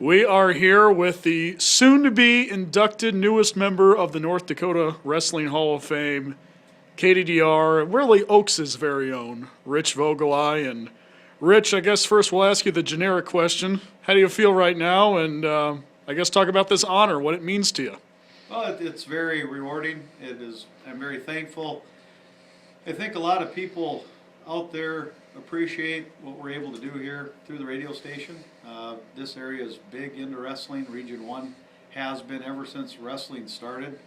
We are here with the soon-to-be inducted newest member of the North Dakota Wrestling Hall of Fame, KDDR, really Oaks' very own, Rich Voegeli. And Rich, I guess first we'll ask you the generic question. How do you feel right now? And I guess talk about this honor, what it means to you. Well, it's very rewarding. I'm very thankful. I think a lot of people out there appreciate what we're able to do here through the radio station. This area is big into wrestling. Region 1 has been ever since wrestling started.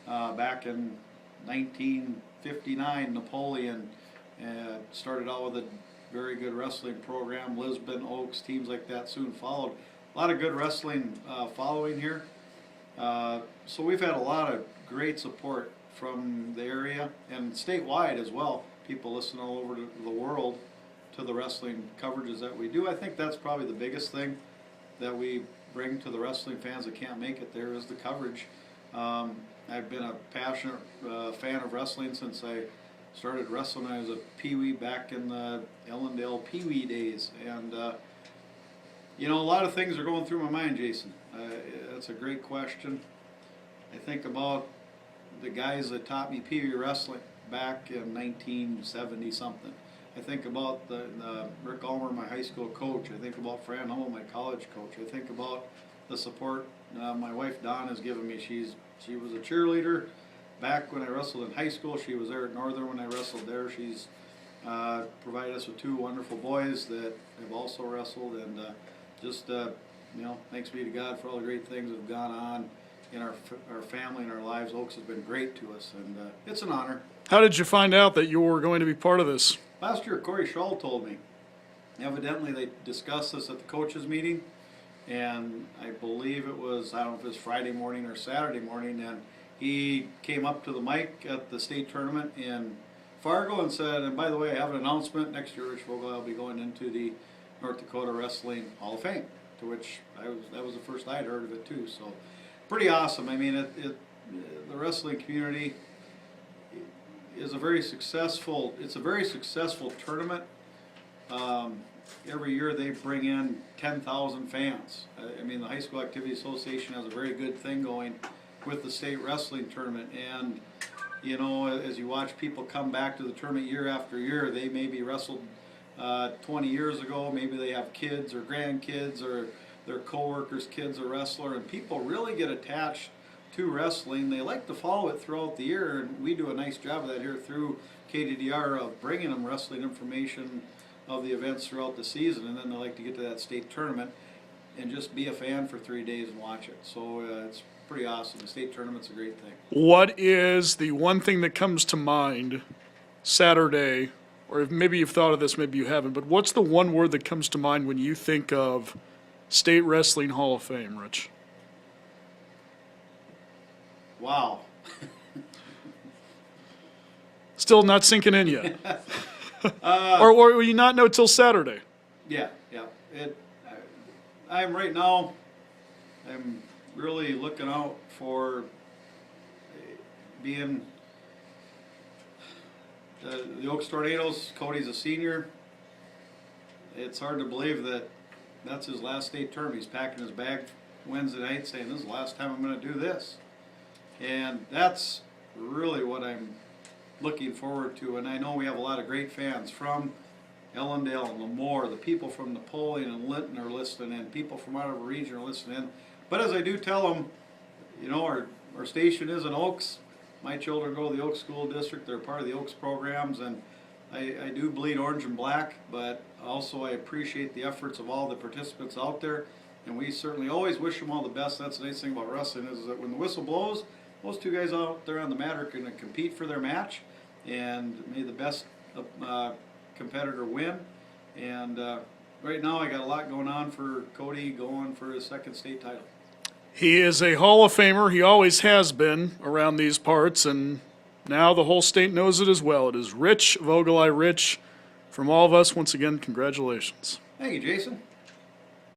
Back in 1959, Napoleon started out with a very good wrestling program. Lisbon, Oaks, teams like that soon followed. A lot of good wrestling following here. So we've had a lot of great support from the area and statewide as well. People listen all over the world to the wrestling coverages that we do. I think that's probably the biggest thing that we bring to the wrestling fans that can't make it there is the coverage. I've been a passionate fan of wrestling since I started wrestling when I was a peewee back in the Ellendale peewee days. And you know, a lot of things are going through my mind, Jason. That's a great question. I think about the guys that taught me peewee wrestling back in 1970 something. I think about the Rick Ulmer, my high school coach. I think about Fran Hummel, my college coach. I think about the support my wife Dawn has given me. She was a cheerleader back when I wrestled in high school. She was there at Northern when I wrestled there. She's provided us with two wonderful boys that have also wrestled, and just you know, thanks be to God for all the great things that have gone on in our family and our lives. Oaks has been great to us, and it's an honor. How did you find out that you were going to be part of this? Last year, Corey Shull told me. Evidently, they discussed this at the coaches' meeting, and I believe it was, I don't know if it was Friday morning or Saturday morning, and he came up to the mic at the state tournament in Fargo and said, and by the way, I have an announcement. Next year, Rich Voegeli will be going into the North Dakota Wrestling Hall of Fame, to which that was the first I'd heard of it too. So, pretty awesome. I mean, the wrestling community is a very successful tournament. Every year they bring in 10,000 fans. I mean, the High School Activity Association has a very good thing going with the state wrestling tournament. And, you know, as you watch people come back to the tournament year after year, they maybe wrestled 20 years ago, maybe they have kids or grandkids or their co-workers' kids are wrestler, and people really get attached to wrestling. They like to follow it throughout the year, and we do a nice job of that here through KDDR of bringing them wrestling information of the events throughout the season, and then they like to get to that state tournament and just be a fan for 3 days and watch it. So it's pretty awesome. The state tournament's a great thing. What is the one thing that comes to mind Saturday, or if maybe you've thought of this, maybe you haven't, but what's the one word that comes to mind when you think of State Wrestling Hall of Fame, Rich? Wow. Still not sinking in yet. Or will you not know till Saturday? Yeah. I'm right now, I'm really looking out for being the Oaks Tornadoes. Cody's a senior. It's hard to believe that that's his last state term. He's packing his bag Wednesday night saying, this is the last time I'm going to do this. And that's really what I'm looking forward to. And I know we have a lot of great fans from Ellendale and Lemoore. The people from Napoleon and Linton are listening in. People from out of the region are listening in. But as I do tell them, you know, our station is in Oaks. My children go to the Oaks School District. They're part of the Oaks programs. And I do bleed orange and black, but also I appreciate the efforts of all the participants out there. And we certainly always wish them all the best. That's the nice thing about wrestling is that when the whistle blows, those two guys out there on the mat are going to compete for their match, and may the best competitor win. And right now I got a lot going on for Cody going for his second state title. He is a Hall of Famer. He always has been around these parts, and now the whole state knows it as well. It is Rich Voegeli. Rich, from all of us, once again, congratulations. Thank you, Jason.